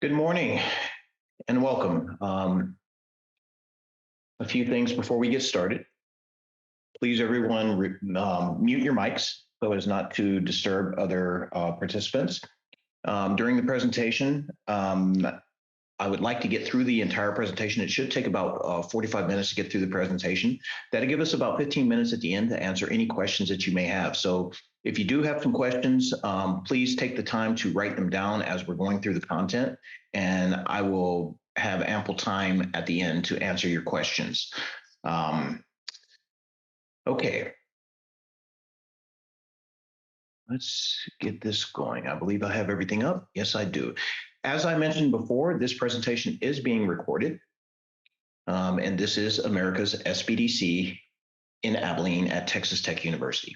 Good morning and welcome. A few things before we get started. Please, everyone, mute your mics so as not to disturb other participants. During the presentation, I would like to get through the entire presentation. It should take about 45 minutes to get through the presentation. That'll give us about 15 minutes at the end to answer any questions that you may have. So if you do have some questions, please take the time to write them down as we're going through the content, and I will have ample time at the end to answer your questions. Okay. Let's get this going. I believe I have everything up. Yes, I do. As I mentioned before, this presentation is being recorded, and this is America's SBDC in Abilene at Texas Tech University.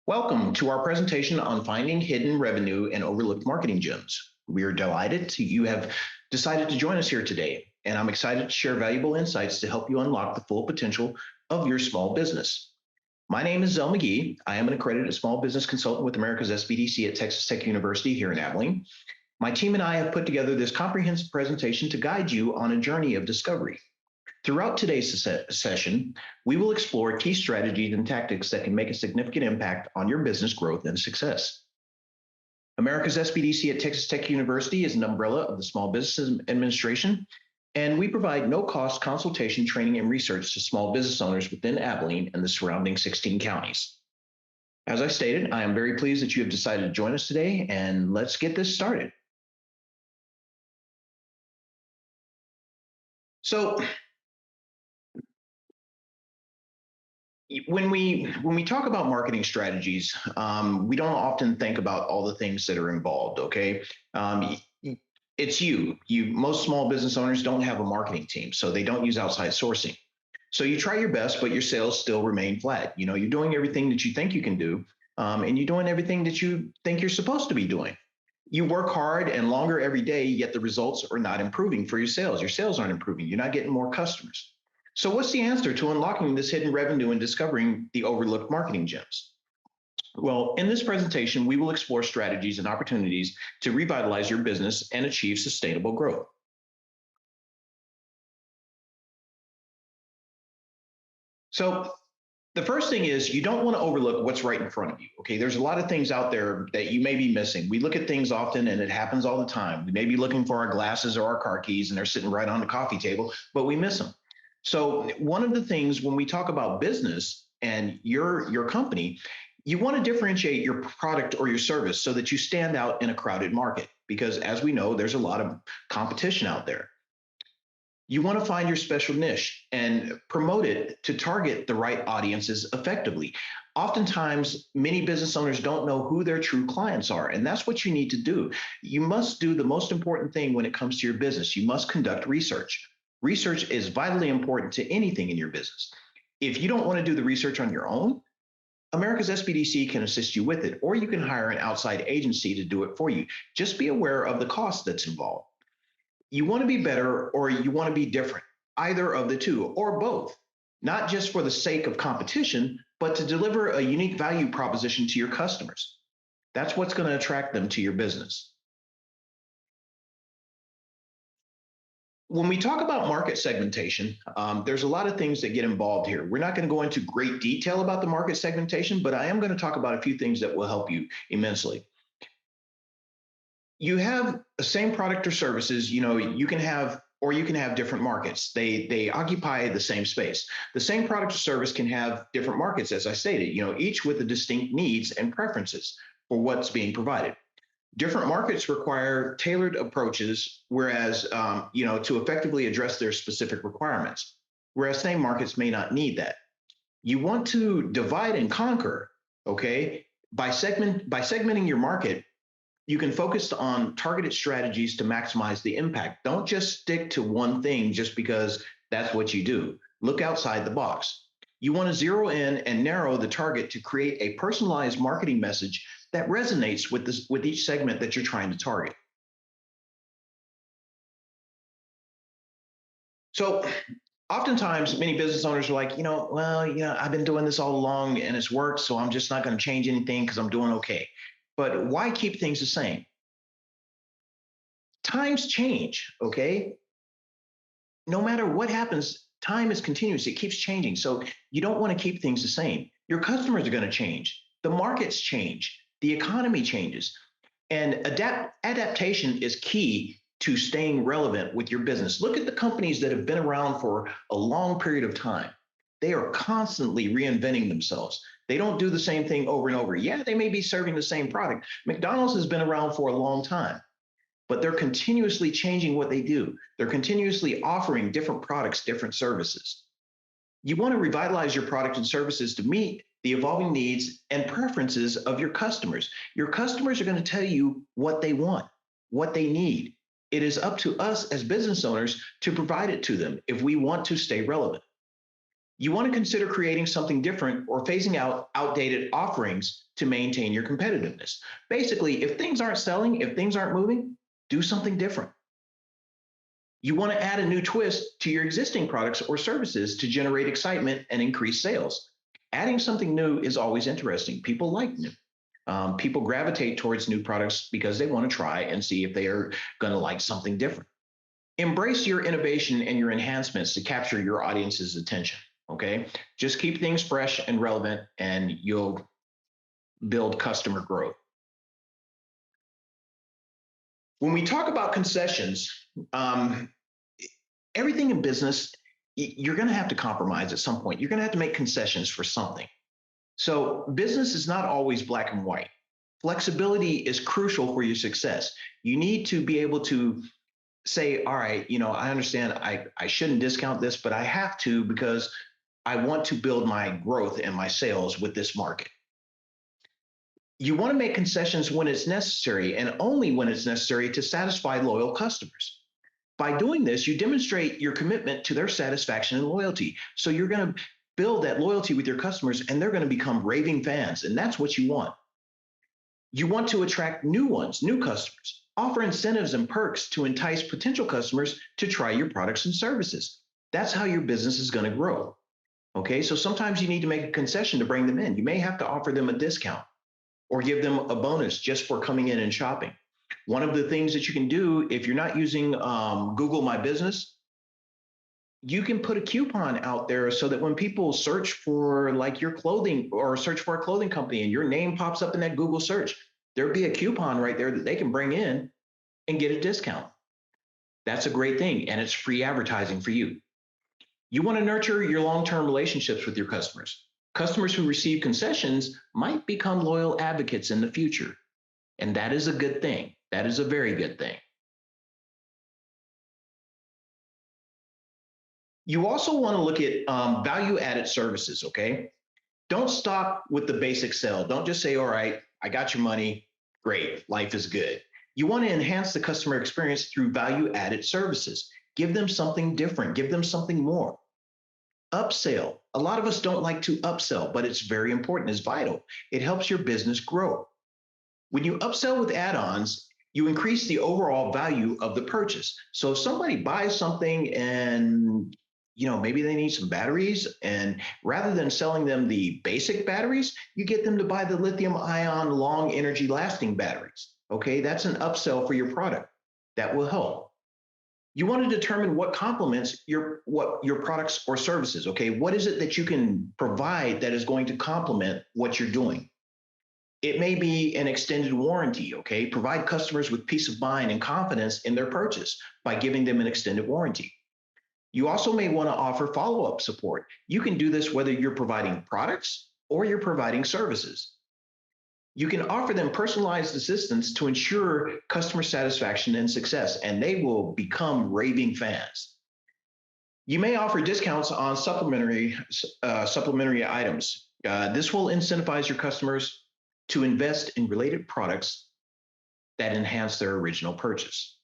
Welcome to our presentation on finding hidden revenue and overlooked marketing gems. We are delighted you have decided to join us here today, and I'm excited to share valuable insights to help you unlock the full potential of your small business. My name is Zell McGee. I am an accredited small business consultant with America's SBDC at Texas Tech University here in Abilene. My team and I have put together this comprehensive presentation to guide you on a journey of discovery. Throughout today's session, we will explore key strategies and tactics that can make a significant impact on your business growth and success. America's SBDC at Texas Tech University is an umbrella of the Small Business Administration, and we provide no-cost consultation, training, and research to small business owners within Abilene and the surrounding 16 counties. As I stated, I am very pleased that you have decided to join us today, and let's get this started. So when we talk about marketing strategies, we don't often think about all the things that are involved. Okay, it's most small business owners don't have a marketing team, so they don't use outside sourcing. So you try your best, but your sales still remain flat. You know, you're doing everything that you think you can do, and you're doing everything that you think you're supposed to be doing. You work hard and longer every day, yet the results are not improving for your sales. Your sales aren't improving. You're not getting more customers. So what's the answer to unlocking this hidden revenue and discovering the overlooked marketing gems? Well, in this presentation, we will explore strategies and opportunities to revitalize your business and achieve sustainable growth. So the first thing is you don't want to overlook what's right in front of you. Okay, there's a lot of things out there that you may be missing. We look at things often and it happens all the time. We may be looking for our glasses or our car keys and they're sitting right on the coffee table, but we miss them. So one of the things when we talk about business and your company, you want to differentiate your product or your service so that you stand out in a crowded market, because as we know, there's a lot of competition out there. You want to find your special niche and promote it to target the right audiences effectively. Oftentimes, many business owners don't know who their true clients are, and that's what you need to do. You must do the most important thing when it comes to your business. You must conduct research. Research is vitally important to anything in your business. If you don't want to do the research on your own, America's SBDC can assist you with it, or you can hire an outside agency to do it for you. Just be aware of the cost that's involved. You want to be better or you want to be different, either of the two or both, not just for the sake of competition, but to deliver a unique value proposition to your customers. That's what's going to attract them to your business. When we talk about market segmentation, there's a lot of things that get involved here. We're not going to go into great detail about the market segmentation, but I am going to talk about a few things that will help you immensely. You have the same product or services, you can have different markets. They occupy the same space. The same product or service can have different markets, as I stated, each with the distinct needs and preferences for what's being provided. Different markets require tailored approaches, whereas, to effectively address their specific requirements, whereas same markets may not need that. You want to divide and conquer, okay? By segmenting your market, you can focus on targeted strategies to maximize the impact. Don't just stick to one thing just because that's what you do. Look outside the box. You want to zero in and narrow the target to create a personalized marketing message that resonates with each segment that you're trying to target. So oftentimes many business owners are like, I've been doing this all along and it's worked, so I'm just not going to change anything because I'm doing okay. But why keep things the same? Times change, okay? No matter what happens, time is continuous. It keeps changing. So you don't want to keep things the same. Your customers are going to change. The markets change. The economy changes. And adaptation is key to staying relevant with your business. Look at the companies that have been around for a long period of time. They are constantly reinventing themselves. They don't do the same thing over and over. Yeah, they may be serving the same product. McDonald's has been around for a long time, but they're continuously changing what they do. They're continuously offering different products, different services. You want to revitalize your product and services to meet the evolving needs and preferences of your customers. Your customers are going to tell you what they want, what they need. It is up to us as business owners to provide it to them if we want to stay relevant. You want to consider creating something different or phasing out outdated offerings to maintain your competitiveness. Basically, if things aren't selling, if things aren't moving, do something different. You want to add a new twist to your existing products or services to generate excitement and increase sales. Adding something new is always interesting. People like new. People gravitate towards new products because they want to try and see if they are going to like something different. Embrace your innovation and your enhancements to capture your audience's attention. Okay. Just keep things fresh and relevant, and you'll build customer growth. When we talk about concessions, everything in business, you're going to have to compromise at some point. You're going to have to make concessions for something. So business is not always black and white. Flexibility is crucial for your success. You need to be able to say, all right, I understand I shouldn't discount this, but I have to because I want to build my growth and my sales with this market. You want to make concessions when it's necessary and only when it's necessary to satisfy loyal customers. By doing this, you demonstrate your commitment to their satisfaction and loyalty. So you're going to build that loyalty with your customers, and they're going to become raving fans. And that's what you want. You want to attract new ones, new customers. Offer incentives and perks to entice potential customers to try your products and services. That's how your business is going to grow. Okay, so sometimes you need to make a concession to bring them in. You may have to offer them a discount or give them a bonus just for coming in and shopping. One of the things that you can do if you're not using Google My Business, you can put a coupon out there so that when people search for like your clothing or search for a clothing company and your name pops up in that Google search, there'll be a coupon right there that they can bring in and get a discount. That's a great thing, and it's free advertising for you. You want to nurture your long-term relationships with your customers. Customers who receive concessions might become loyal advocates in the future, and that is a good thing. That is a very good thing. You also want to look at value-added services, okay? Don't stop with the basic sell. Don't just say, all right, I got your money. Great, life is good. You want to enhance the customer experience through value-added services. Give them something different. Give them something more. Upsell. A lot of us don't like to upsell, but it's very important. It's vital. It helps your business grow. When you upsell with add-ons, you increase the overall value of the purchase. So if somebody buys something and maybe they need some batteries, and rather than selling them the basic batteries, you get them to buy the lithium ion long energy lasting batteries. Okay, that's an upsell for your product. That will help. You want to determine what complements your products or services. Okay, what is it that you can provide that is going to complement what you're doing? It may be an extended warranty. Okay, provide customers with peace of mind and confidence in their purchase by giving them an extended warranty. You also may want to offer follow-up support. You can do this whether you're providing products or you're providing services. You can offer them personalized assistance to ensure customer satisfaction and success, and they will become raving fans. You may offer discounts on supplementary items. This will incentivize your customers to invest in related products that enhance their original purchase.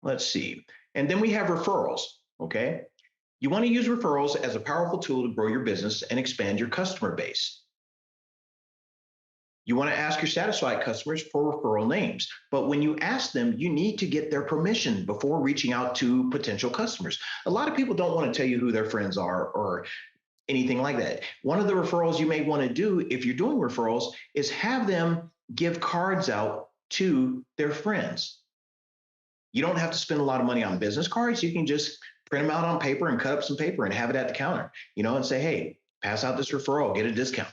Let's see. And then we have referrals, okay? You want to use referrals as a powerful tool to grow your business and expand your customer base. You want to ask your satisfied customers for referral names, but when you ask them, you need to get their permission before reaching out to potential customers. A lot of people don't want to tell you who their friends are or anything like that. One of the referrals you may want to do if you're doing referrals is have them give cards out to their friends. You don't have to spend a lot of money on business cards. You can just print them out on paper and cut up some paper and have it at the counter, and say, hey, pass out this referral, get a discount.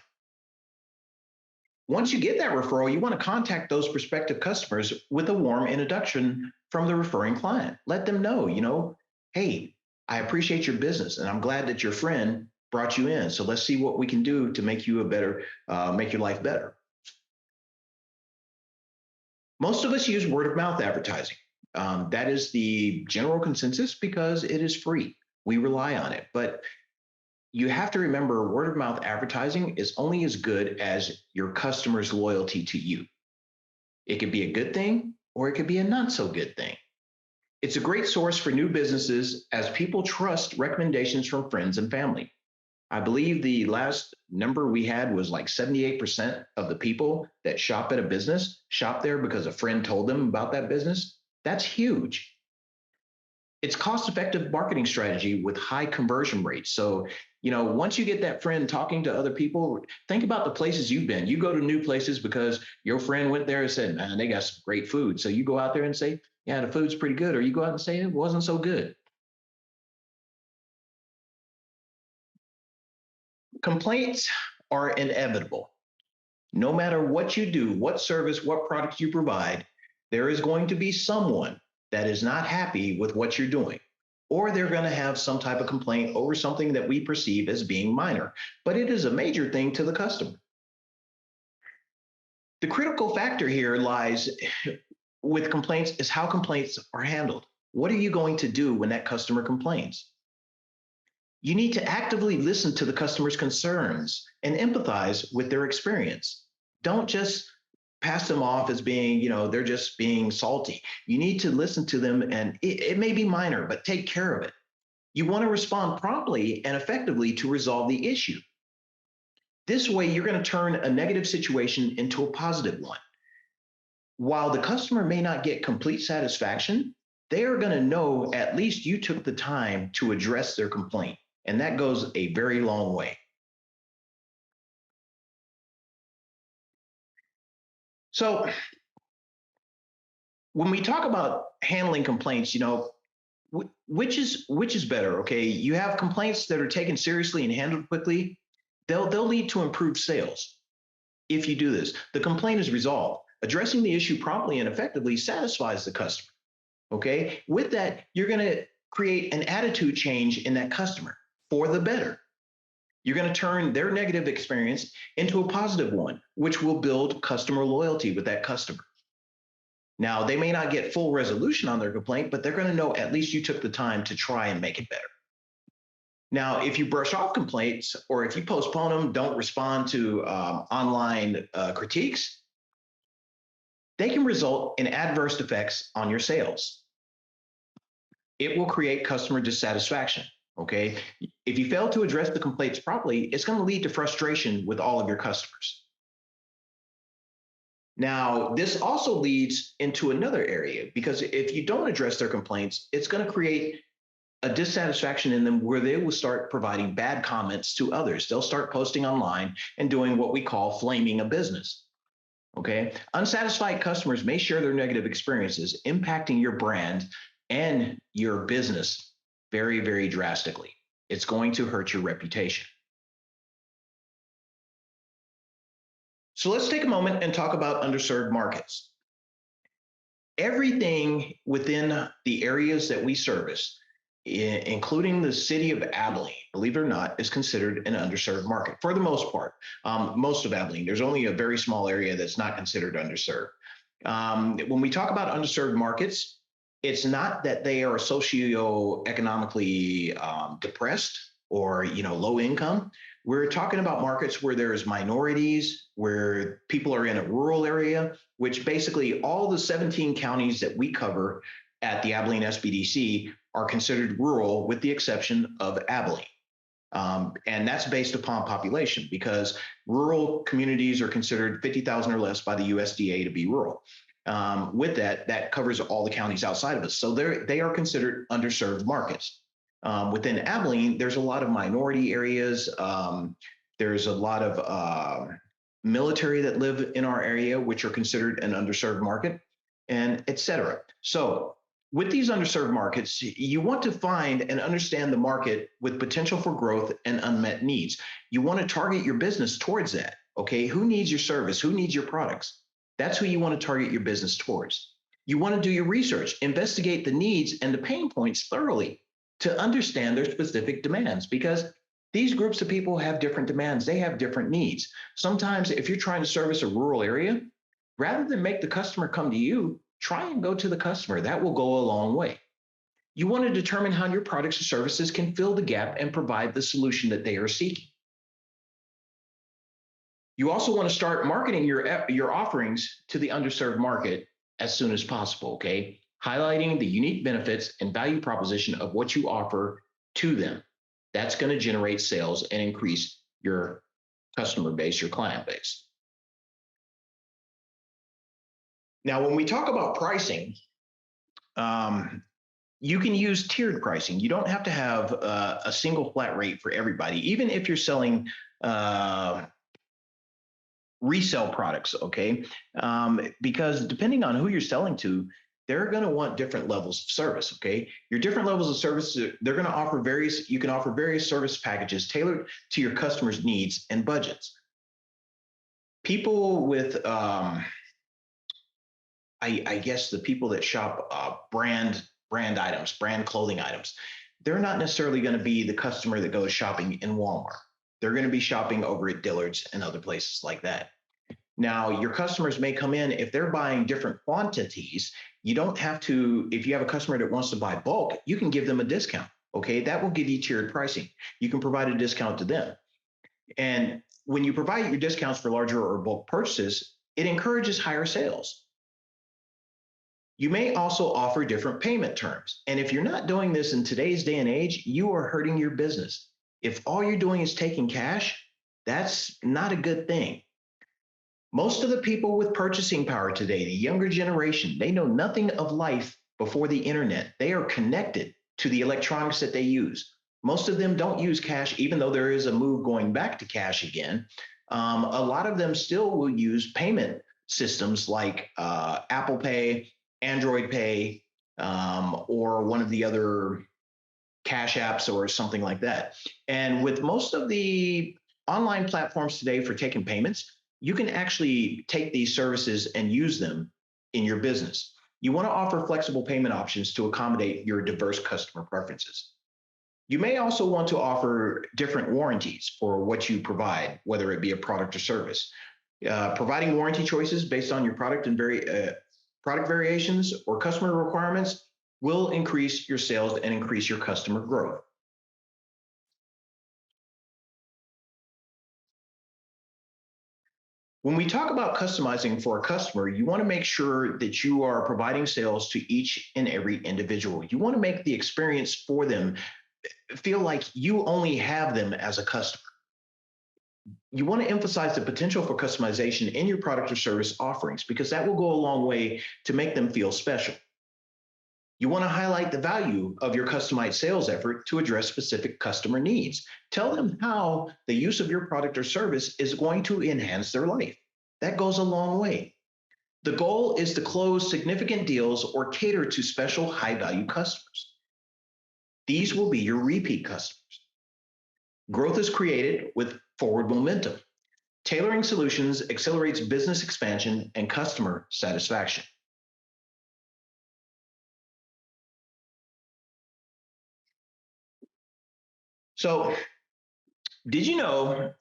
Once you get that referral, you want to contact those prospective customers with a warm introduction from the referring client. Let them know, hey, I appreciate your business and I'm glad that your friend brought you in. So let's see what we can do to make you make your life better. Most of us use word of mouth advertising. That is the general consensus because it is free. We rely on it. But you have to remember word of mouth advertising is only as good as your customer's loyalty to you. It could be a good thing or it could be a not so good thing. It's a great source for new businesses as people trust recommendations from friends and family. I believe the last number we had was like 78% of the people that shop at a business shop there because a friend told them about that business. That's huge. It's cost-effective marketing strategy with high conversion rates. So, once you get that friend talking to other people, think about the places you've been. You go to new places because your friend went there and said, man, they got some great food. So you go out there and say, yeah, the food's pretty good. Or you go out and say, it wasn't so good. Complaints are inevitable. No matter what you do, what service, what product you provide, there is going to be someone that is not happy with what you're doing, or they're going to have some type of complaint over something that we perceive as being minor, but it is a major thing to the customer. The critical factor here lies with complaints is how complaints are handled. What are you going to do when that customer complains? You need to actively listen to the customer's concerns and empathize with their experience. Don't just pass them off as being, they're just being salty. You need to listen to them, and it may be minor, but take care of it. You want to respond promptly and effectively to resolve the issue. This way, you're going to turn a negative situation into a positive one. While the customer may not get complete satisfaction, they are going to know at least you took the time to address their complaint. And that goes a very long way. So when we talk about handling complaints, which is better? Okay, you have complaints that are taken seriously and handled quickly. They'll lead to improved sales. If you do this, the complaint is resolved. Addressing the issue promptly and effectively satisfies the customer. Okay, with that, you're going to create an attitude change in that customer for the better. You're going to turn their negative experience into a positive one, which will build customer loyalty with that customer. Now, they may not get full resolution on their complaint, but they're going to know at least you took the time to try and make it better. Now, if you brush off complaints or if you postpone them, don't respond to online critiques, they can result in adverse effects on your sales. It will create customer dissatisfaction. Okay. If you fail to address the complaints properly, it's going to lead to frustration with all of your customers. Now, this also leads into another area because if you don't address their complaints, it's going to create a dissatisfaction in them where they will start providing bad comments to others. They'll start posting online and doing what we call flaming a business. Okay. Unsatisfied customers may share their negative experiences, impacting your brand and your business very, very drastically. It's going to hurt your reputation. So let's take a moment and talk about underserved markets. Everything within the areas that we service, including the city of Abilene, believe it or not, is considered an underserved market for the most part. Most of Abilene, there's only a very small area that's not considered underserved. When we talk about underserved markets, it's not that they are socioeconomically depressed or low income. We're talking about markets where there's minorities, where people are in a rural area, which basically all the 17 counties that we cover at the Abilene SBDC are considered rural with the exception of Abilene. And that's based upon population because rural communities are considered 50,000 or less by the USDA to be rural. With that covers all the counties outside of us. So they are considered underserved markets. Within Abilene, there's a lot of minority areas. There's a lot of military that live in our area, which are considered an underserved market, and et cetera. So with these underserved markets, you want to find and understand the market with potential for growth and unmet needs. You want to target your business towards that. Okay, who needs your service? Who needs your products? That's who you want to target your business towards. You want to do your research, investigate the needs and the pain points thoroughly to understand their specific demands, because these groups of people have different demands. They have different needs. Sometimes if you're trying to service a rural area, rather than make the customer come to you, try and go to the customer. That will go a long way. You want to determine how your products or services can fill the gap and provide the solution that they are seeking. You also want to start marketing your offerings to the underserved market as soon as possible, okay? Highlighting the unique benefits and value proposition of what you offer to them. That's going to generate sales and increase your customer base, your client base. Now, when we talk about pricing, you can use tiered pricing. You don't have to have a single flat rate for everybody, even if you're selling resale products, okay? Because depending on who you're selling to, they're going to want different levels of service, okay? Your different levels of service, they're going to offer you can offer various service packages tailored to your customers' needs and budgets. People with, I guess the people that shop brand items, brand clothing items, they're not necessarily going to be the customer that goes shopping in Walmart. They're going to be shopping over at Dillard's and other places like that. Now, your customers may come in, if they're buying different quantities, you don't have to, if you have a customer that wants to buy bulk, you can give them a discount, okay? That will give you tiered pricing. You can provide a discount to them. And when you provide your discounts for larger or bulk purchases, it encourages higher sales. You may also offer different payment terms. And if you're not doing this in today's day and age, you are hurting your business. If all you're doing is taking cash, that's not a good thing. Most of the people with purchasing power today, the younger generation, they know nothing of life before the internet. They are connected to the electronics that they use. Most of them don't use cash, even though there is a move going back to cash again. A lot of them still will use payment systems like Apple Pay, Android Pay, or one of the other cash apps or something like that. And with most of the online platforms today for taking payments, you can actually take these services and use them in your business. You want to offer flexible payment options to accommodate your diverse customer preferences. You may also want to offer different warranties for what you provide, whether it be a product or service. Providing warranty choices based on your product and product variations or customer requirements will increase your sales and increase your customer growth. When we talk about customizing for a customer, you want to make sure that you are providing sales to each and every individual. You want to make the experience for them feel like you only have them as a customer. You want to emphasize the potential for customization in your product or service offerings, because that will go a long way to make them feel special. You want to highlight the value of your customized sales effort to address specific customer needs. Tell them how the use of your product or service is going to enhance their life. That goes a long way. The goal is to close significant deals or cater to special high-value customers. These will be your repeat customers. Growth is created with forward momentum. Tailoring solutions accelerates business expansion and customer satisfaction. So, do you know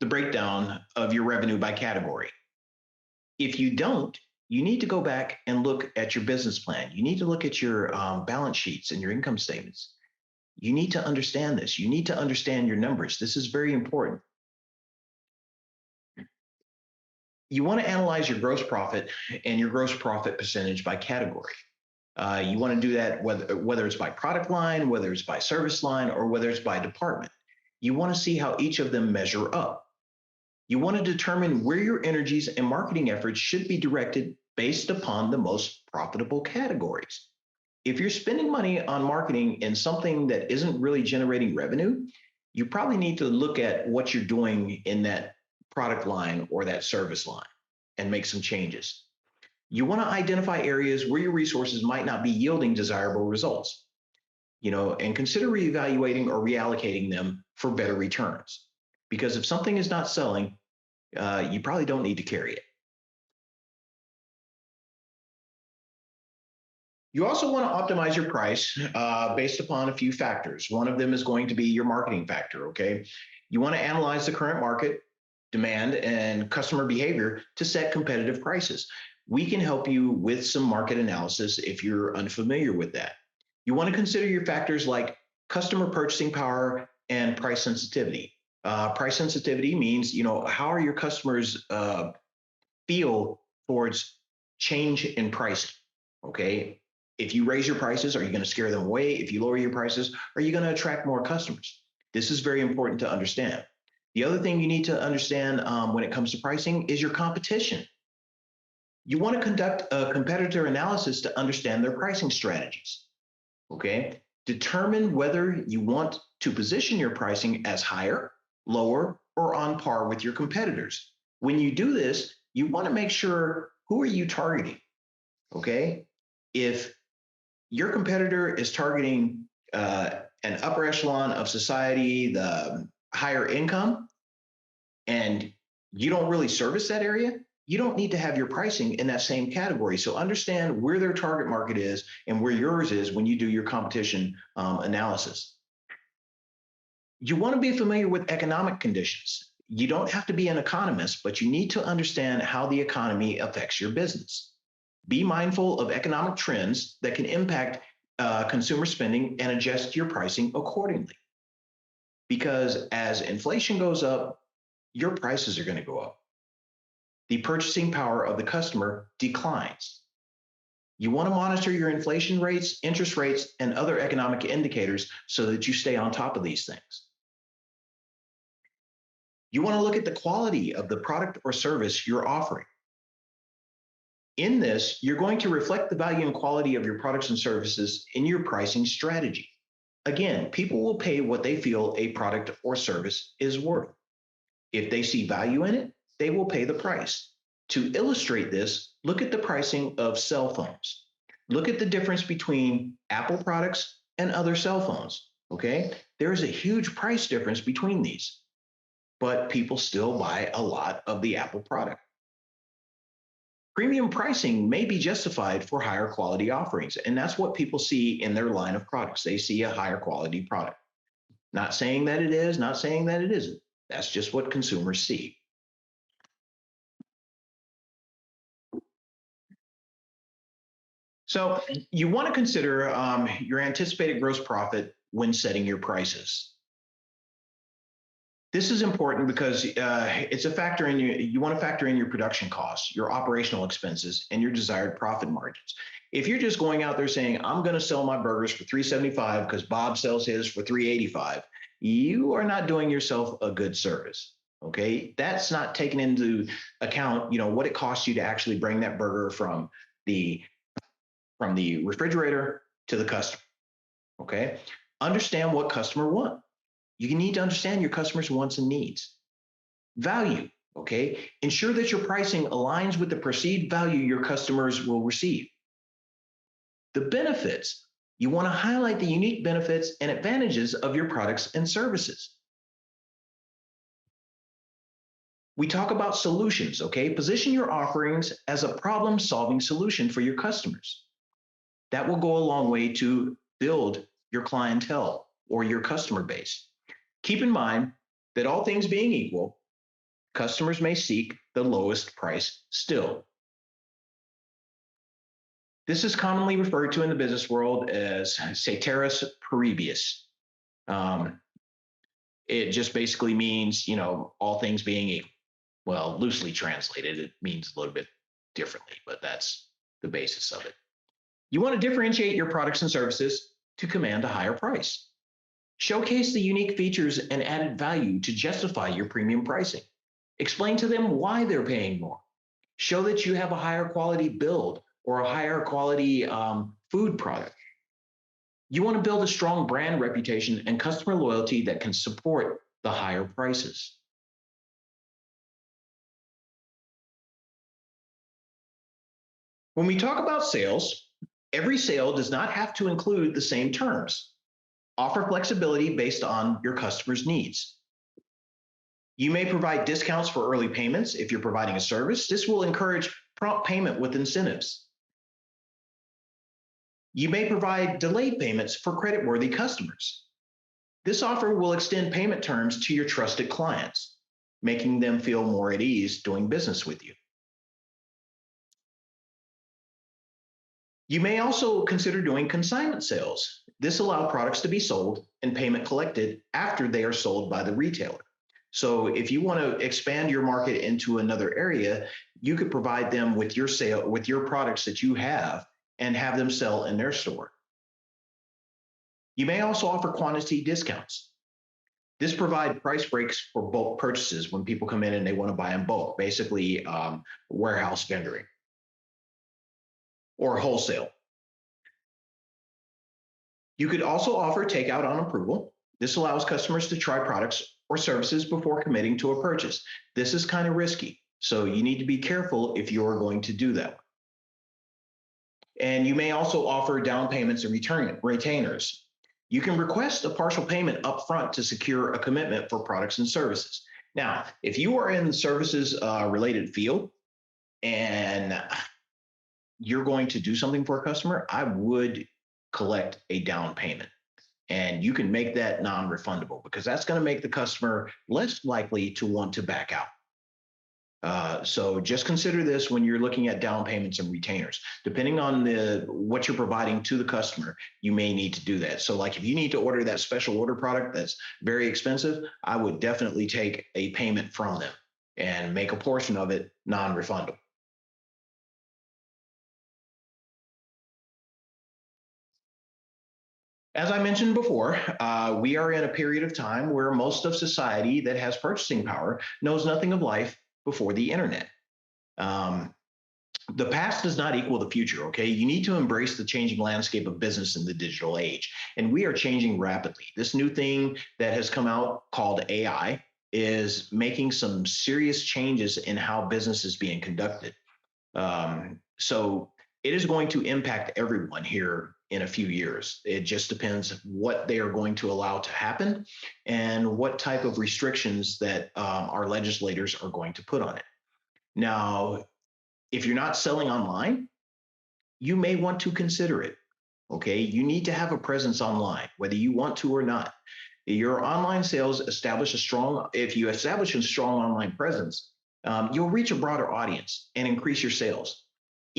the breakdown of your revenue by category? If you don't, you need to go back and look at your business plan. You need to look at your balance sheets and your income statements. You need to understand this. You need to understand your numbers. This is very important. You want to analyze your gross profit and your gross profit percentage by category. You want to do that whether it's by product line, whether it's by service line, or whether it's by department. You want to see how each of them measure up. You want to determine where your energies and marketing efforts should be directed based upon the most profitable categories. If you're spending money on marketing in something that isn't really generating revenue, you probably need to look at what you're doing in that product line or that service line and make some changes. You want to identify areas where your resources might not be yielding desirable results, and consider reevaluating or reallocating them for better returns. Because if something is not selling, you probably don't need to carry it. You also want to optimize your price based upon a few factors. One of them is going to be your marketing factor, okay? You want to analyze the current market, demand, and customer behavior to set competitive prices. We can help you with some market analysis if you're unfamiliar with that. You want to consider your factors like customer purchasing power and price sensitivity. Price sensitivity means, how are your customers feel towards change in pricing, okay? If you raise your prices, are you going to scare them away? If you lower your prices, are you going to attract more customers? This is very important to understand. The other thing you need to understand when it comes to pricing is your competition. You want to conduct a competitor analysis to understand their pricing strategies, okay? Determine whether you want to position your pricing as higher, lower, or on par with your competitors. When you do this, you want to make sure, who are you targeting, okay? If your competitor is targeting an upper echelon of society, the higher income, and you don't really service that area, you don't need to have your pricing in that same category. So understand where their target market is and where yours is when you do your competition analysis. You want to be familiar with economic conditions. You don't have to be an economist, but you need to understand how the economy affects your business. Be mindful of economic trends that can impact consumer spending and adjust your pricing accordingly. Because as inflation goes up, your prices are going to go up. The purchasing power of the customer declines. You want to monitor your inflation rates, interest rates, and other economic indicators so that you stay on top of these things. You want to look at the quality of the product or service you're offering. In this, you're going to reflect the value and quality of your products and services in your pricing strategy. Again, people will pay what they feel a product or service is worth. If they see value in it, they will pay the price. To illustrate this, look at the pricing of cell phones. Look at the difference between Apple products and other cell phones, okay? There is a huge price difference between these, but people still buy a lot of the Apple product. Premium pricing may be justified for higher quality offerings, and that's what people see in their line of products. They see a higher quality product. Not saying that it is, not saying that it isn't. That's just what consumers see. So you want to consider your anticipated gross profit when setting your prices. This is important because it's a factor in you want to factor in your production costs, your operational expenses, and your desired profit margins. If you're just going out there saying, I'm going to sell my burgers for $3.75 because Bob sells his for $3.85, you are not doing yourself a good service. Okay, that's not taking into account, what it costs you to actually bring that burger from the refrigerator to the customer. Okay, understand what customer want. You need to understand your customers' wants and needs. Value, okay? Ensure that your pricing aligns with the perceived value your customers will receive. The benefits, you want to highlight the unique benefits and advantages of your products and services. We talk about solutions, okay? Position your offerings as a problem-solving solution for your customers. That will go a long way to build your clientele or your customer base. Keep in mind that all things being equal, customers may seek the lowest price still. This is commonly referred to in the business world as ceteris paribus. It just basically means, all things being equal. Well, loosely translated, it means a little bit differently, but that's the basis of it. You want to differentiate your products and services to command a higher price. Showcase the unique features and added value to justify your premium pricing. Explain to them why they're paying more. Show that you have a higher quality build or a higher quality food product. You want to build a strong brand reputation and customer loyalty that can support the higher prices. When we talk about sales, every sale does not have to include the same terms. Offer flexibility based on your customer's needs. You may provide discounts for early payments if you're providing a service. This will encourage prompt payment with incentives. You may provide delayed payments for creditworthy customers. This offer will extend payment terms to your trusted clients, making them feel more at ease doing business with you. You may also consider doing consignment sales. This allows products to be sold and payment collected after they are sold by the retailer. So if you want to expand your market into another area, you could provide them with your sale, with your products that you have, and have them sell in their store. You may also offer quantity discounts. This provides price breaks for bulk purchases when people come in and they want to buy in bulk, basically warehouse vendoring or wholesale. You could also offer takeout on approval. This allows customers to try products or services before committing to a purchase. This is kind of risky, so you need to be careful if you're going to do that. And you may also offer down payments and retainers. You can request a partial payment upfront to secure a commitment for products and services. Now, if you are in the services related field and you're going to do something for a customer, I would collect a down payment. And you can make that non-refundable because that's going to make the customer less likely to want to back out. So just consider this when you're looking at down payments and retainers. Depending on what you're providing to the customer, you may need to do that. So like if you need to order that special order product that's very expensive, I would definitely take a payment from them and make a portion of it non-refundable. As I mentioned before, we are in a period of time where most of society that has purchasing power knows nothing of life before the internet. Um, the past does not equal the future, okay? You need to embrace the changing landscape of business in the digital age. And we are changing rapidly. This new thing that has come out called AI is making some serious changes in how business is being conducted. So it is going to impact everyone here in a few years. It just depends what they are going to allow to happen and what type of restrictions that our legislators are going to put on it. Now, if you're not selling online, you may want to consider it. Okay, you need to have a presence online, whether you want to or not. Your online sales if you establish a strong online presence, you'll reach a broader audience and increase your sales.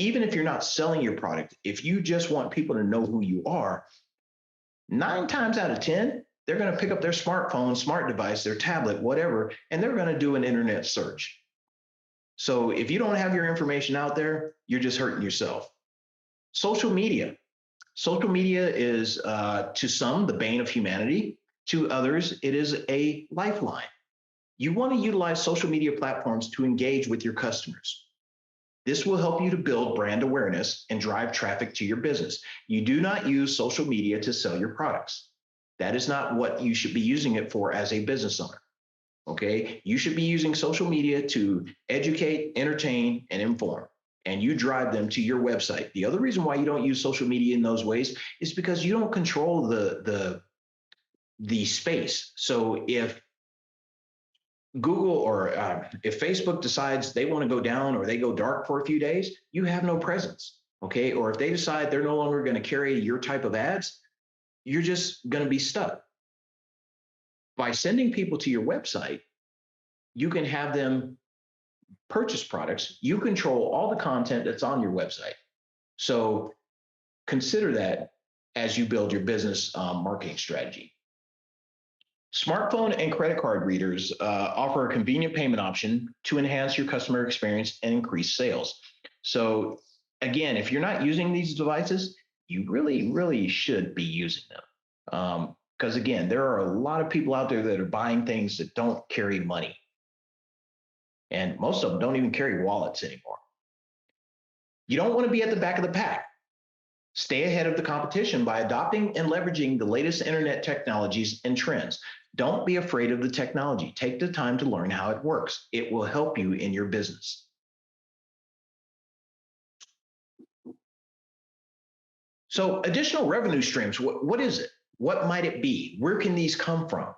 Even if you're not selling your product, if you just want people to know who you are, 9 times out of 10, they're going to pick up their smartphone, smart device, their tablet, whatever, and they're going to do an internet search. So if you don't have your information out there, you're just hurting yourself. Social media. Social media is, to some, the bane of humanity. To others, it is a lifeline. You want to utilize social media platforms to engage with your customers. This will help you to build brand awareness and drive traffic to your business. You do not use social media to sell your products. That is not what you should be using it for as a business owner. Okay, you should be using social media to educate, entertain, and inform, and you drive them to your website. The other reason why you don't use social media in those ways is because you don't control the space. So if Google or if Facebook decides they want to go down or they go dark for a few days, you have no presence. Okay, or if they decide they're no longer going to carry your type of ads, you're just going to be stuck. By sending people to your website, you can have them purchase products. You control all the content that's on your website. So consider that as you build your business marketing strategy. Smartphone and credit card readers offer a convenient payment option to enhance your customer experience and increase sales. So again, if you're not using these devices, you really, really should be using them. Because again, there are a lot of people out there that are buying things that don't carry money. And most of them don't even carry wallets anymore. You don't want to be at the back of the pack. Stay ahead of the competition by adopting and leveraging the latest internet technologies and trends. Don't be afraid of the technology. Take the time to learn how it works. It will help you in your business. So additional revenue streams, what is it? What might it be? Where can these come from?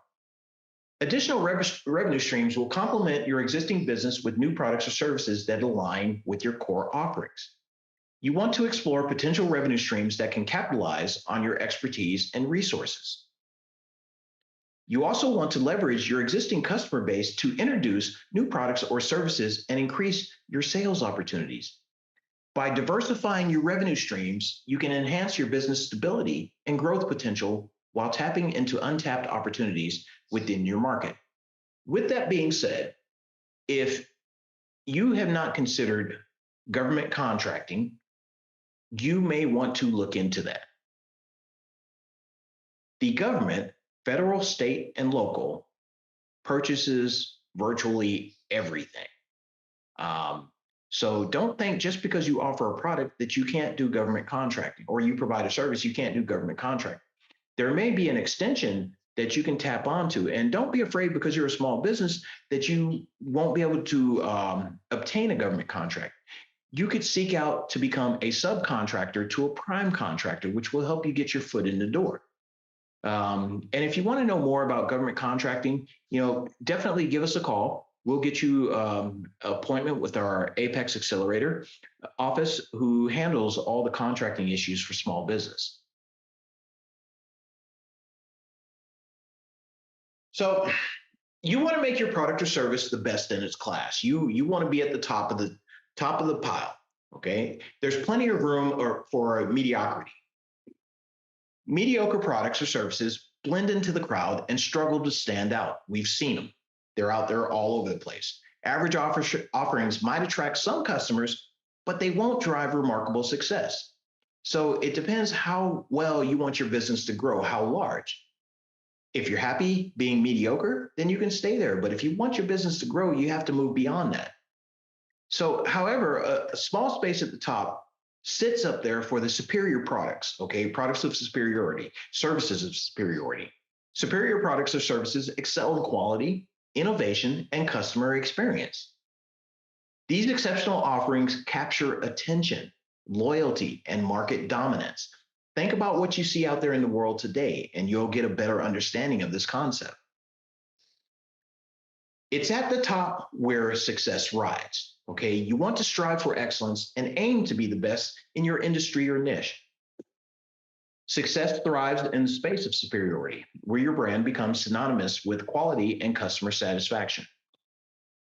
Additional revenue streams will complement your existing business with new products or services that align with your core offerings. You want to explore potential revenue streams that can capitalize on your expertise and resources. You also want to leverage your existing customer base to introduce new products or services and increase your sales opportunities. By diversifying your revenue streams, you can enhance your business stability and growth potential while tapping into untapped opportunities within your market. With that being said, if you have not considered government contracting, you may want to look into that. The government, federal, state, and local, purchases virtually everything. So don't think just because you offer a product that you can't do government contracting, or you provide a service, you can't do government contracting. There may be an extension that you can tap onto, and don't be afraid because you're a small business that you won't be able to obtain a government contract. You could seek out to become a subcontractor to a prime contractor, which will help you get your foot in the door. And if you want to know more about government contracting, definitely give us a call. We'll get you an appointment with our Apex Accelerator office, who handles all the contracting issues for small business. So you want to make your product or service the best in its class. You want to be at the top of the pile. Okay, there's plenty of room for mediocrity. Mediocre products or services blend into the crowd and struggle to stand out. We've seen them. They're out there all over the place. Average offerings might attract some customers, but they won't drive remarkable success. So it depends how well you want your business to grow, how large. If you're happy being mediocre, then you can stay there. But if you want your business to grow, you have to move beyond that. So, however, a small space at the top sits up there for the superior products, okay? Products of superiority, services of superiority. Superior products or services excel in quality, innovation, and customer experience. These exceptional offerings capture attention, loyalty, and market dominance. Think about what you see out there in the world today, and you'll get a better understanding of this concept. It's at the top where success rides, okay? You want to strive for excellence and aim to be the best in your industry or niche. Success thrives in the space of superiority, where your brand becomes synonymous with quality and customer satisfaction.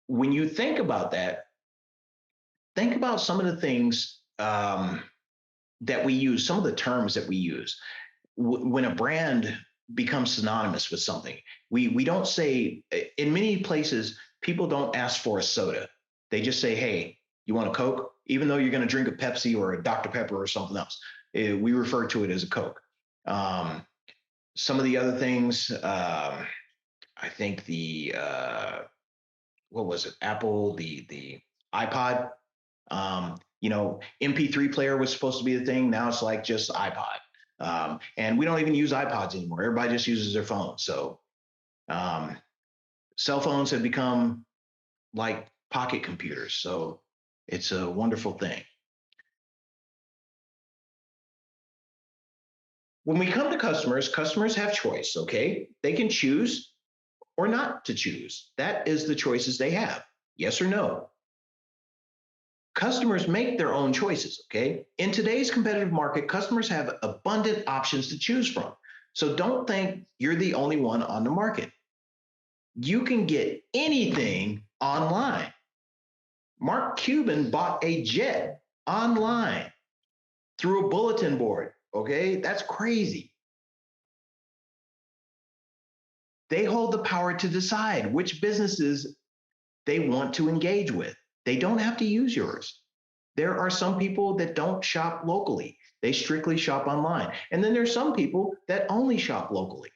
When you think about that, think about some of the things that we use, some of the terms that we use. When a brand becomes synonymous with something, we don't say, in many places, people don't ask for a soda. They just say, hey, you want a Coke? Even though you're going to drink a Pepsi or a Dr. Pepper or something else, we refer to it as a Coke. Some of the other things, I think what was it? Apple, the iPod, MP3 player was supposed to be the thing. Now it's like just iPod. And we don't even use iPods anymore. Everybody just uses their phone. So cell phones have become like pocket computers. So it's a wonderful thing. When we come to customers have choice, okay? They can choose or not to choose. That is the choices they have, yes or no. Customers make their own choices, okay? In today's competitive market, customers have abundant options to choose from. So don't think you're the only one on the market. You can get anything online. Mark Cuban bought a jet online through a bulletin board, okay? That's crazy. They hold the power to decide which businesses they want to engage with. They don't have to use yours. There are some people that don't shop locally. They strictly shop online. And then there's some people that only shop locally.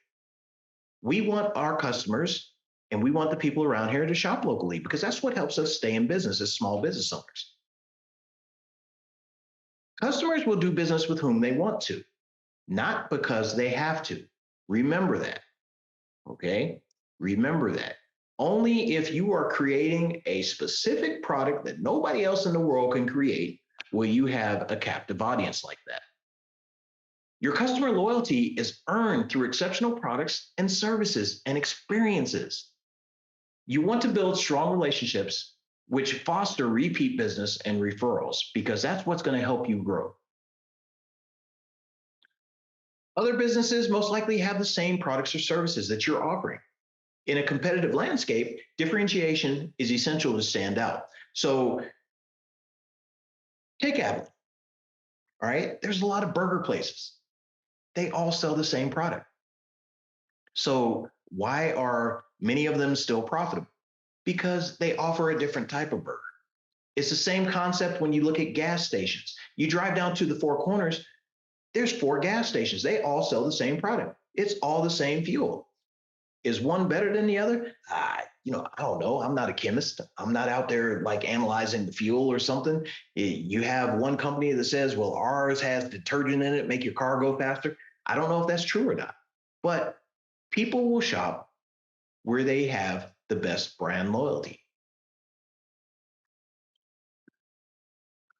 We want our customers and we want the people around here to shop locally because that's what helps us stay in business as small business owners. Customers will do business with whom they want to, not because they have to. Remember that, okay? Remember that. Only if you are creating a specific product that nobody else in the world can create will you have a captive audience like that. Your customer loyalty is earned through exceptional products and services and experiences. You want to build strong relationships which foster repeat business and referrals because that's what's going to help you grow. Other businesses most likely have the same products or services that you're offering. In a competitive landscape, differentiation is essential to stand out. So take Apple, all right? There's a lot of burger places. They all sell the same product. So why are many of them still profitable? Because they offer a different type of burger. It's the same concept when you look at gas stations. You drive down to the Four Corners, there's four gas stations. They all sell the same product. It's all the same fuel. Is one better than the other? I don't know. I'm not a chemist. I'm not out there like analyzing the fuel or something. You have one company that says, well, ours has detergent in it, make your car go faster. I don't know if that's true or not, but people will shop where they have the best brand loyalty.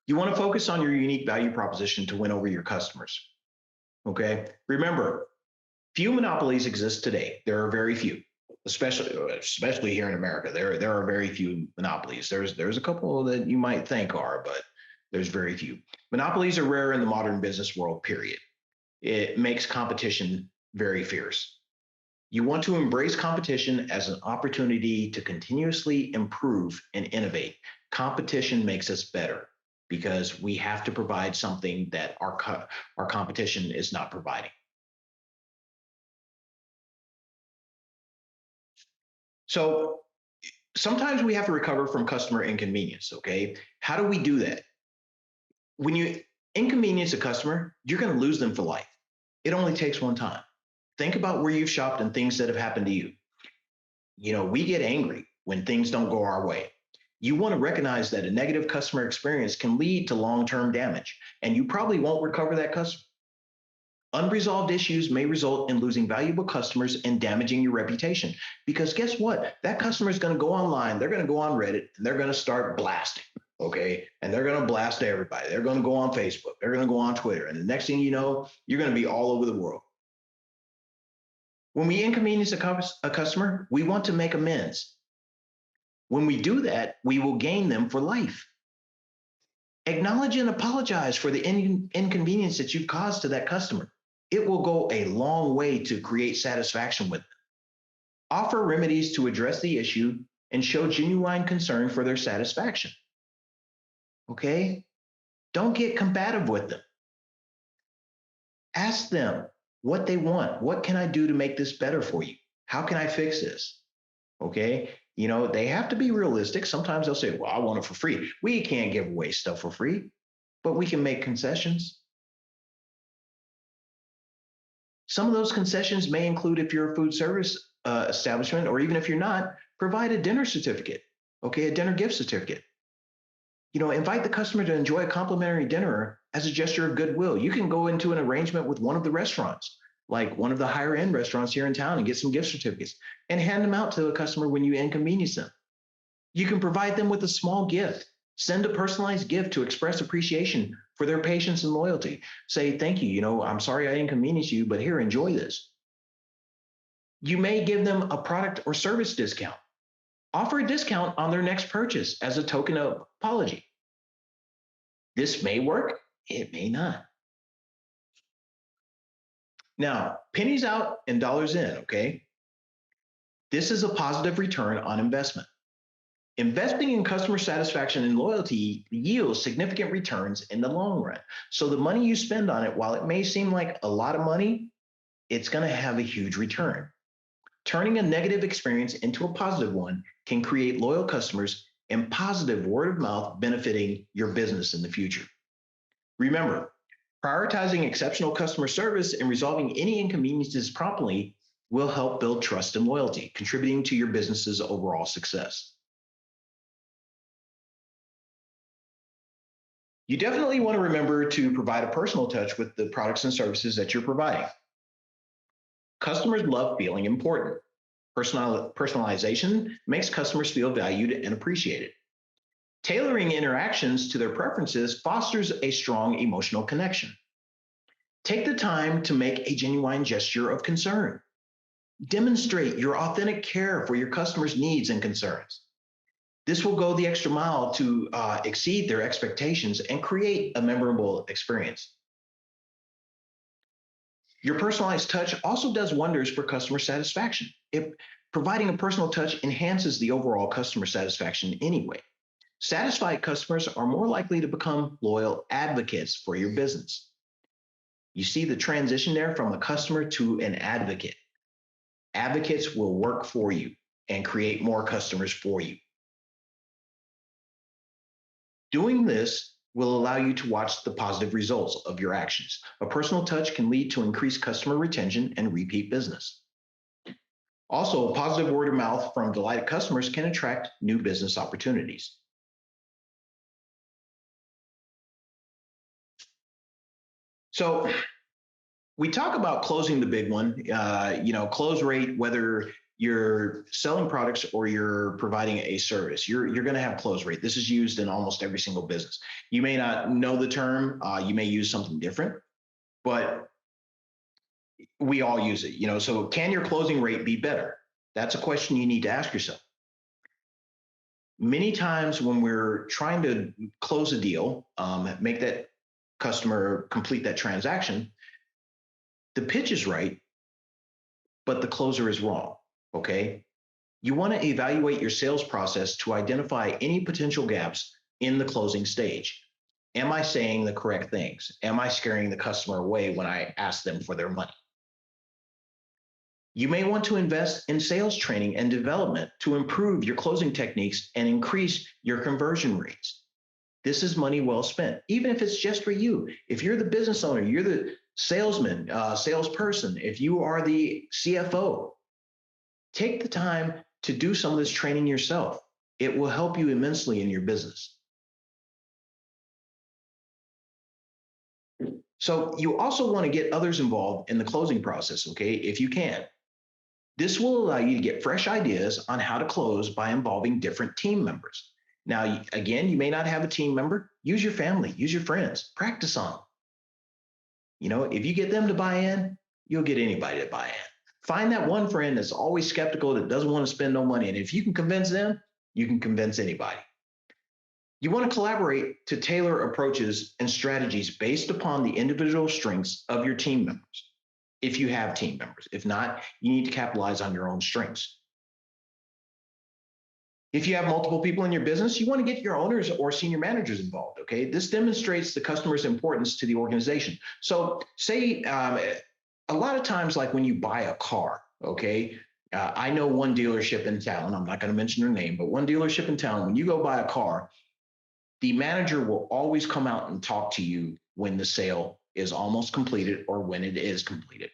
You want to focus on your unique value proposition to win over your customers. Okay. Remember, few monopolies exist today. There are very few, especially here in America. There are very few monopolies. There's a couple that you might think are, but there's very few. Monopolies are rare in the modern business world, period. It makes competition very fierce. You want to embrace competition as an opportunity to continuously improve and innovate. Competition makes us better because we have to provide something that our competition is not providing. So sometimes we have to recover from customer inconvenience, okay? How do we do that? When you inconvenience a customer, you're going to lose them for life. It only takes one time. Think about where you've shopped and things that have happened to you. We get angry when things don't go our way. You want to recognize that a negative customer experience can lead to long-term damage, and you probably won't recover that customer. Unresolved issues may result in losing valuable customers and damaging your reputation. Because guess what? That customer is going to go online, they're going to go on Reddit, and they're going to start blasting, okay? And they're going to blast everybody. They're going to go on Facebook, they're going to go on Twitter, and the next thing you know, you're going to be all over the world. When we inconvenience a customer, we want to make amends. When we do that, we will gain them for life. Acknowledge and apologize for the inconvenience that you've caused to that customer. It will go a long way to create satisfaction with them. Offer remedies to address the issue and show genuine concern for their satisfaction. Okay? Don't get combative with them. Ask them what they want. What can I do to make this better for you? How can I fix this? Okay? They have to be realistic. Sometimes they'll say, well, I want it for free. We can't give away stuff for free, but we can make concessions. Some of those concessions may include, if you're a food service establishment, or even if you're not, provide a dinner certificate, okay, a dinner gift certificate. Invite the customer to enjoy a complimentary dinner as a gesture of goodwill. You can go into an arrangement with one of the restaurants, like one of the higher end restaurants here in town, and get some gift certificates and hand them out to a customer when you inconvenience them. You can provide them with a small gift. Send a personalized gift to express appreciation for their patience and loyalty. Say, thank you. I'm sorry I inconvenienced you, but here, enjoy this. You may give them a product or service discount. Offer a discount on their next purchase as a token of apology. This may work, it may not. Now, pennies out and dollars in, okay? This is a positive return on investment. Investing in customer satisfaction and loyalty yields significant returns in the long run. So the money you spend on it, while it may seem like a lot of money, it's going to have a huge return. Turning a negative experience into a positive one can create loyal customers and positive word of mouth benefiting your business in the future. Remember, prioritizing exceptional customer service and resolving any inconveniences promptly will help build trust and loyalty, contributing to your business's overall success. You definitely want to remember to provide a personal touch with the products and services that you're providing. Customers love feeling important. Personalization makes customers feel valued and appreciated. Tailoring interactions to their preferences fosters a strong emotional connection. Take the time to make a genuine gesture of concern. Demonstrate your authentic care for your customers' needs and concerns. This will go the extra mile to exceed their expectations and create a memorable experience. Your personalized touch also does wonders for customer satisfaction. Providing a personal touch enhances the overall customer satisfaction anyway. Satisfied customers are more likely to become loyal advocates for your business. You see the transition there from a customer to an advocate. Advocates will work for you and create more customers for you. Doing this will allow you to watch the positive results of your actions. A personal touch can lead to increased customer retention and repeat business. Also, a positive word of mouth from delighted customers can attract new business opportunities. So we talk about closing the big one, close rate, whether you're selling products or you're providing a service, you're going to have close rate. This is used in almost every single business. You may not know the term, you may use something different, but we all use it. So can your closing rate be better? That's a question you need to ask yourself. Many times when we're trying to close a deal, make that customer complete that transaction, the pitch is right, but the closer is wrong. Okay. You want to evaluate your sales process to identify any potential gaps in the closing stage. Am I saying the correct things? Am I scaring the customer away when I ask them for their money? You may want to invest in sales training and development to improve your closing techniques and increase your conversion rates. This is money well spent, even if it's just for you. If you're the business owner, you're the salesman, salesperson, if you are the CFO, take the time to do some of this training yourself. It will help you immensely in your business. So you also want to get others involved in the closing process, okay, if you can. This will allow you to get fresh ideas on how to close by involving different team members. Now, again, you may not have a team member. Use your family, use your friends, practice on them. If you get them to buy in, you'll get anybody to buy in. Find that one friend that's always skeptical, that doesn't want to spend no money. And if you can convince them, you can convince anybody. You want to collaborate to tailor approaches and strategies based upon the individual strengths of your team members. If you have team members, if not, you need to capitalize on your own strengths. If you have multiple people in your business, you want to get your owners or senior managers involved, okay? This demonstrates the customer's importance to the organization. So say a lot of times, like when you buy a car, okay? I know one dealership in town, I'm not going to mention their name, but one dealership in town, when you go buy a car, the manager will always come out and talk to you when the sale is almost completed or when it is completed,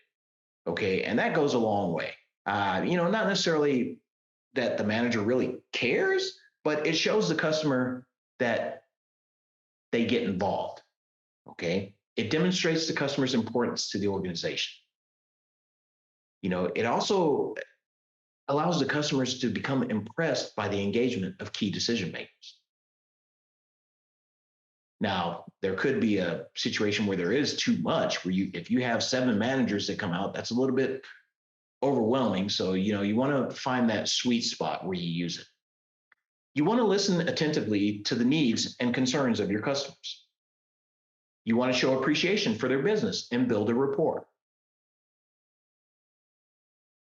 okay? And that goes a long way. Not necessarily that the manager really cares, but it shows the customer that they get involved, okay? It demonstrates the customer's importance to the organization. It also allows the customers to become impressed by the engagement of key decision makers. Now, there could be a situation where there is too much, if you have 7 managers that come out, that's a little bit overwhelming. So, you want to find that sweet spot where you use it. You want to listen attentively to the needs and concerns of your customers. You want to show appreciation for their business and build a rapport.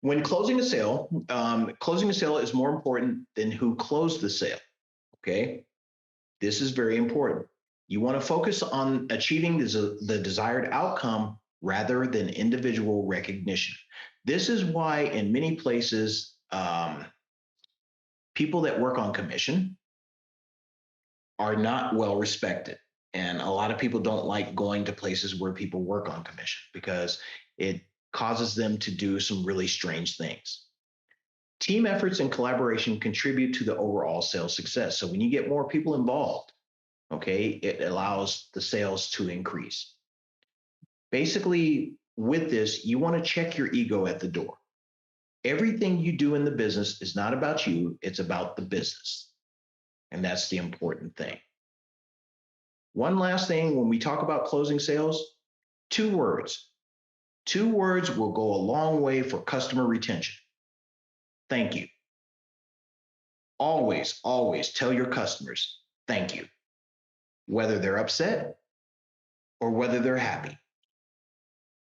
When closing a sale is more important than who closed the sale, okay? This is very important. You want to focus on achieving the desired outcome rather than individual recognition. This is why in many places, people that work on commission are not well respected. And a lot of people don't like going to places where people work on commission because it causes them to do some really strange things. Team efforts and collaboration contribute to the overall sales success. So when you get more people involved, okay, it allows the sales to increase. Basically, with this, you want to check your ego at the door. Everything you do in the business is not about you, it's about the business. And that's the important thing. One last thing, when we talk about closing sales, Two words. Two words will go a long way for customer retention. Thank you. Always, always tell your customers thank you, whether they're upset or whether they're happy.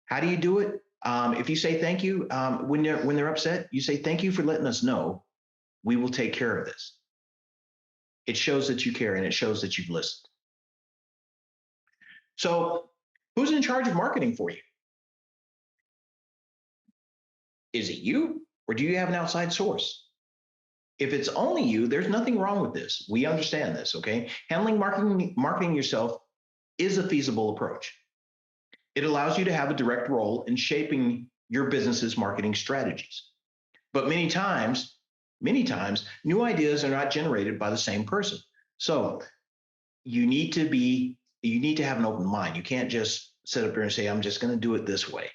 How do you do it? If you say thank you when they're upset, you say thank you for letting us know. We will take care of this. It shows that you care and it shows that you've listened. So, who's in charge of marketing for you? Is it you, or do you have an outside source? If it's only you, there's nothing wrong with this. We understand this, okay? Handling marketing yourself is a feasible approach. It allows you to have a direct role in shaping your business's marketing strategies. But many times, new ideas are not generated by the same person. So you need to have an open mind. You can't just sit up here and say, I'm just going to do it this way.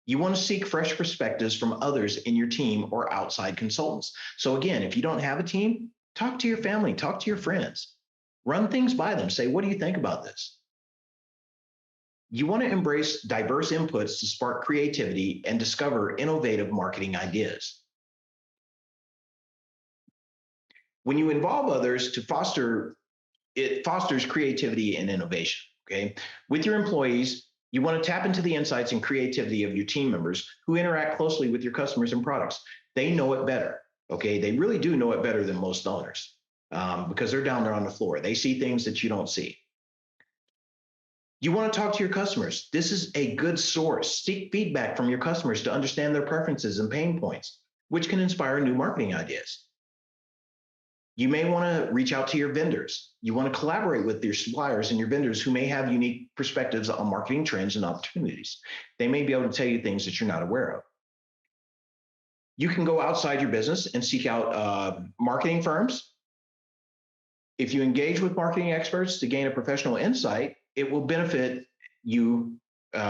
You want to seek fresh perspectives from others in your team or outside consultants. So again, if you don't have a team, talk to your family, talk to your friends, run things by them. Say, what do you think about this? You want to embrace diverse inputs to spark creativity and discover innovative marketing ideas. When you involve others it fosters creativity and innovation, okay? With your employees, you want to tap into the insights and creativity of your team members who interact closely with your customers and products. They know it better, okay? They really do know it better than most owners because they're down there on the floor. They see things that you don't see. You want to talk to your customers. This is a good source. Seek feedback from your customers to understand their preferences and pain points, which can inspire new marketing ideas. You may want to reach out to your vendors. You want to collaborate with your suppliers and your vendors who may have unique perspectives on marketing trends and opportunities. They may be able to tell you things that you're not aware of. You can go outside your business and seek out marketing firms. If you engage with marketing experts to gain a professional insight, it will benefit you.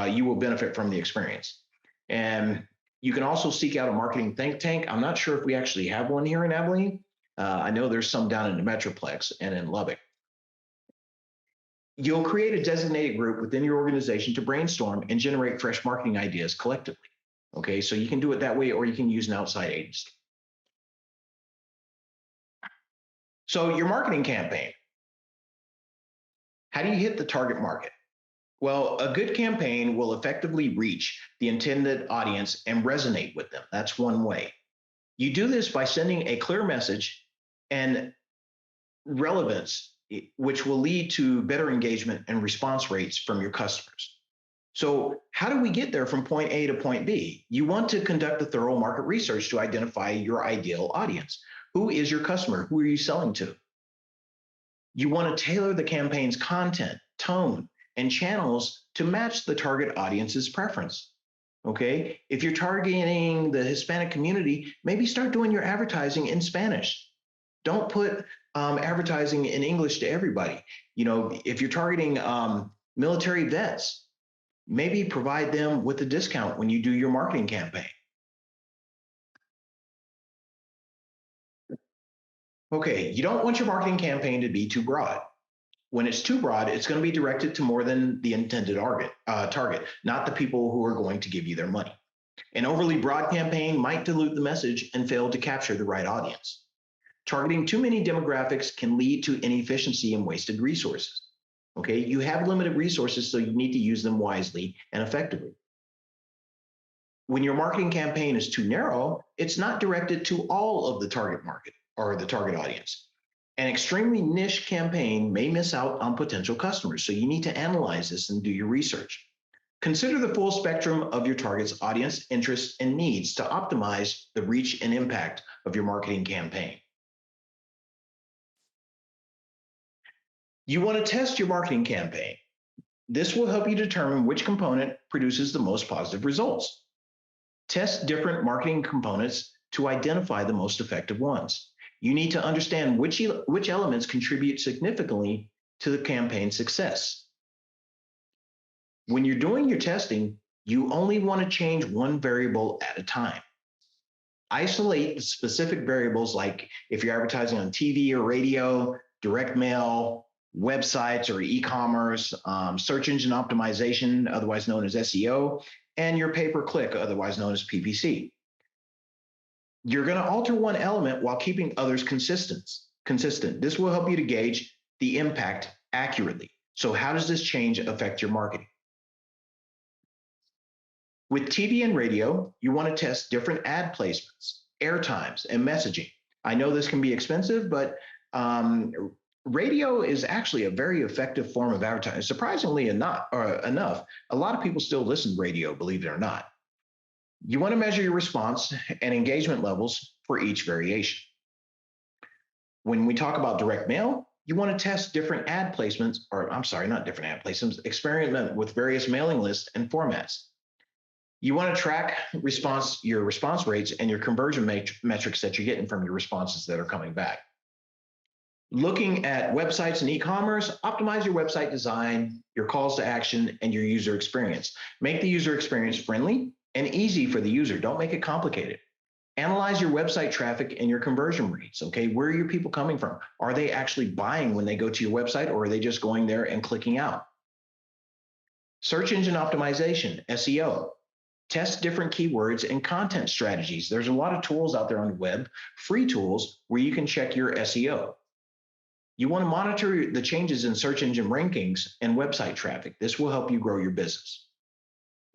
You will benefit from the experience. And you can also seek out a marketing think tank. I'm not sure if we actually have one here in Abilene. I know there's some down in the Metroplex and in Lubbock. You'll create a designated group within your organization to brainstorm and generate fresh marketing ideas collectively. Okay, so you can do it that way, or you can use an outside agency. So your marketing campaign. How do you hit the target market? Well, a good campaign will effectively reach the intended audience and resonate with them. That's one way. You do this by sending a clear message and relevance, which will lead to better engagement and response rates from your customers. So how do we get there from point A to point B? You want to conduct a thorough market research to identify your ideal audience. Who is your customer? Who are you selling to? You want to tailor the campaign's content, tone, and channels to match the target audience's preference. Okay, if you're targeting the Hispanic community, maybe start doing your advertising in Spanish. Don't put advertising in English to everybody. You know, if you're targeting military vets, maybe provide them with a discount when you do your marketing campaign. Okay, you don't want your marketing campaign to be too broad. When it's too broad, it's going to be directed to more than the intended target, not the people who are going to give you their money. An overly broad campaign might dilute the message and fail to capture the right audience. Targeting too many demographics can lead to inefficiency and wasted resources. Okay, you have limited resources, so you need to use them wisely and effectively. When your marketing campaign is too narrow, it's not directed to all of the target market or the target audience. An extremely niche campaign may miss out on potential customers, so you need to analyze this and do your research. Consider the full spectrum of your target's audience, interests, and needs to optimize the reach and impact of your marketing campaign. You want to test your marketing campaign. This will help you determine which component produces the most positive results. Test different marketing components to identify the most effective ones. You need to understand which elements contribute significantly to the campaign's success. When you're doing your testing, you only want to change one variable at a time. Isolate the specific variables, like if you're advertising on TV or radio, direct mail, websites or e-commerce, search engine optimization, otherwise known as SEO, and your pay-per-click, otherwise known as PPC. You're going to alter one element while keeping others consistent. This will help you to gauge the impact accurately. So how does this change affect your marketing? With TV and radio, you want to test different ad placements, air times, and messaging. I know this can be expensive, but radio is actually a very effective form of advertising. Surprisingly enough, a lot of people still listen to radio, believe it or not. You want to measure your response and engagement levels for each variation. When we talk about direct mail, you want to test different ad placements, or I'm sorry, not different ad placements, experiment with various mailing lists and formats. You want to track your response rates and your conversion metrics that you're getting from your responses that are coming back. Looking at websites and e-commerce, optimize your website design, your calls to action, and your user experience. Make the user experience friendly and easy for the user. Don't make it complicated. Analyze your website traffic and your conversion rates, okay? Where are your people coming from? Are they actually buying when they go to your website, or are they just going there and clicking out? Search engine optimization, SEO. Test different keywords and content strategies. There's a lot of tools out there on the web, free tools, where you can check your SEO. You want to monitor the changes in search engine rankings and website traffic. This will help you grow your business.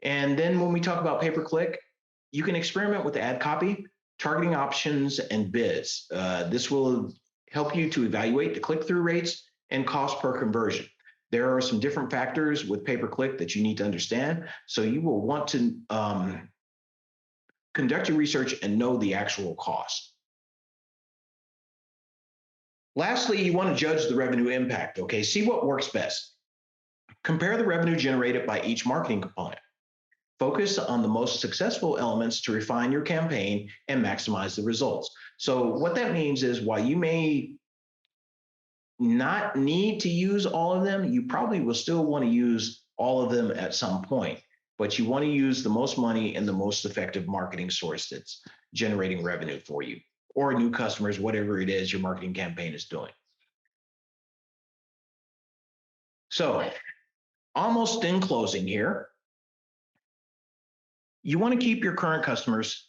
And then when we talk about pay-per-click, you can experiment with ad copy, targeting options, and bids. This will help you to evaluate the click-through rates and cost per conversion. There are some different factors with pay-per-click that you need to understand. So you will want to conduct your research and know the actual cost. Lastly, you want to judge the revenue impact, okay? See what works best. Compare the revenue generated by each marketing component. Focus on the most successful elements to refine your campaign and maximize the results. So what that means is, while you may not need to use all of them, you probably will still want to use all of them at some point, but you want to use the most money and the most effective marketing source that's generating revenue for you, or new customers, whatever it is your marketing campaign is doing. So almost in closing here, you want to keep your current customers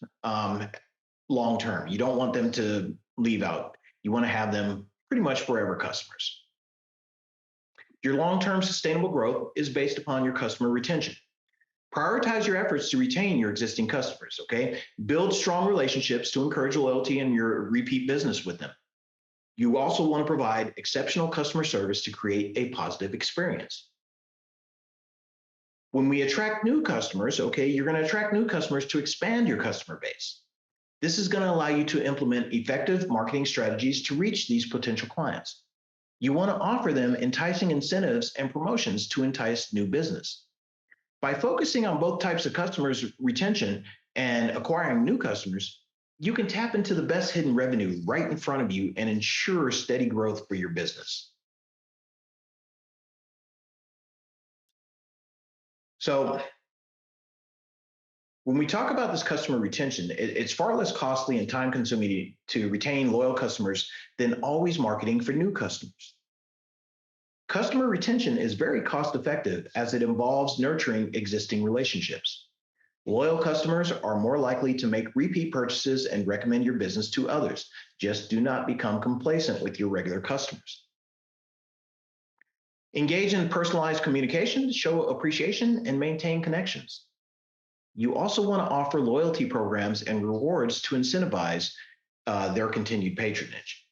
long-term. You don't want them to leave out. You want to have them pretty much forever customers. Your long-term sustainable growth is based upon your customer retention. Prioritize your efforts to retain your existing customers, okay? Build strong relationships to encourage loyalty and your repeat business with them. You also want to provide exceptional customer service to create a positive experience. When we attract new customers, okay, you're going to attract new customers to expand your customer base. This is going to allow you to implement effective marketing strategies to reach these potential clients. You want to offer them enticing incentives and promotions to entice new business. By focusing on both types of customers retention and acquiring new customers, you can tap into the best hidden revenue right in front of you and ensure steady growth for your business. So when we talk about this customer retention, it's far less costly and time consuming to retain loyal customers than always marketing for new customers. Customer retention is very cost effective as it involves nurturing existing relationships. Loyal customers are more likely to make repeat purchases and recommend your business to others. Just do not become complacent with your regular customers. Engage in personalized communication, show appreciation, and maintain connections. You also want to offer loyalty programs and rewards to incentivize their continued patronage.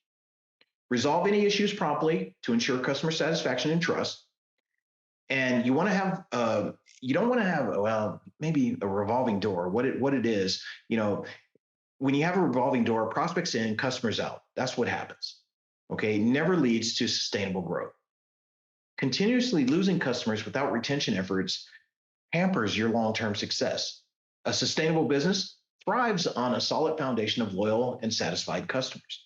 Resolve any issues promptly to ensure customer satisfaction and trust. And you want to have, you don't want to have, well, maybe a revolving door. What it is, you know, when you have a revolving door, prospects in, customers out. That's what happens. Okay, never leads to sustainable growth. Continuously losing customers without retention efforts hampers your long-term success. A sustainable business thrives on a solid foundation of loyal and satisfied customers.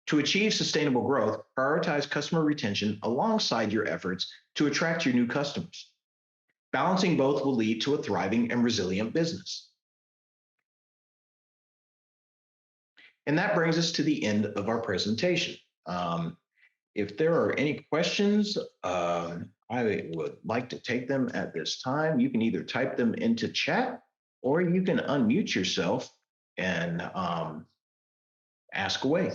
To achieve sustainable growth, prioritize customer retention alongside your efforts to attract your new customers. Balancing both will lead to a thriving and resilient business. And that brings us to the end of our presentation. If there are any questions, I would like to take them at this time. You can either type them into chat or you can unmute yourself and ask away.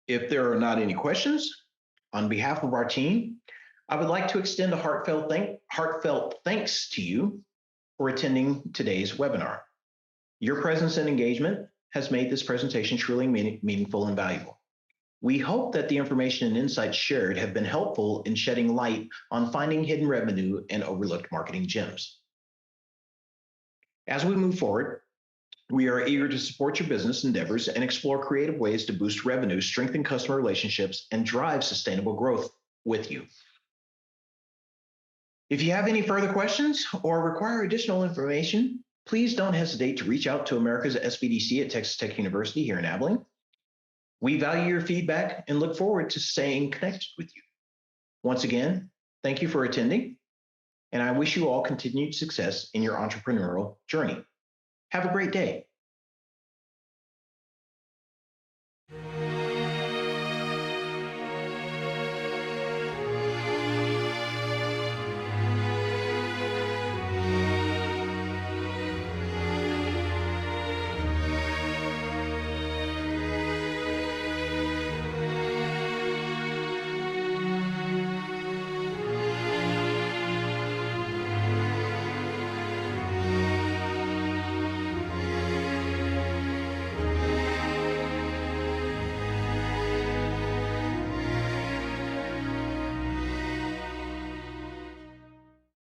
If there are not any questions, on behalf of our team, I would like to extend a heartfelt thanks to you for attending today's webinar. Your presence and engagement has made this presentation truly meaningful and valuable. We hope that the information and insights shared have been helpful in shedding light on finding hidden revenue and overlooked marketing gems. As we move forward, we are eager to support your business endeavors and explore creative ways to boost revenue, strengthen customer relationships, and drive sustainable growth with you. If you have any further questions or require additional information, please don't hesitate to reach out to America's SBDC at Texas Tech University here in Abilene. We value your feedback and look forward to staying connected with you. Once again, thank you for attending, and I wish you all continued success in your entrepreneurial journey. Have a great day.